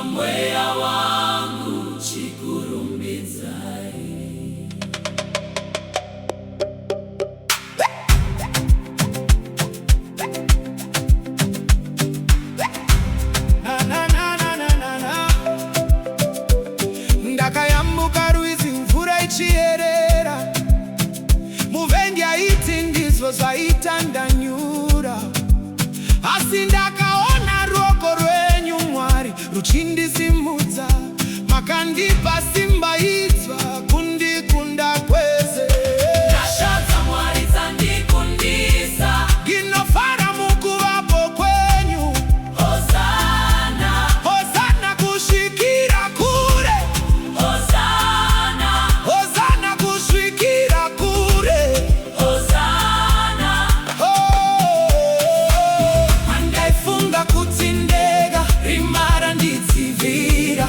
mweya wangu chikurumbidza. Ndakayambuka rwizi mvura ichierera, muvengi aiti ndizvo zvaita ndanyura. Asi ndakaona ruoko rwenyu Mwari ruchindisimudza, makandipa simba idzva kundikunda kwese. Nyasha dzaMwari dzandikundisa, ndinofara mukuvapo kwenyu. Hosana, Hosana kusvikira kure, Hosana, Hosana kusvikira kure. Hosana. Mandaifunga kuti ndega rimara ndidzivira.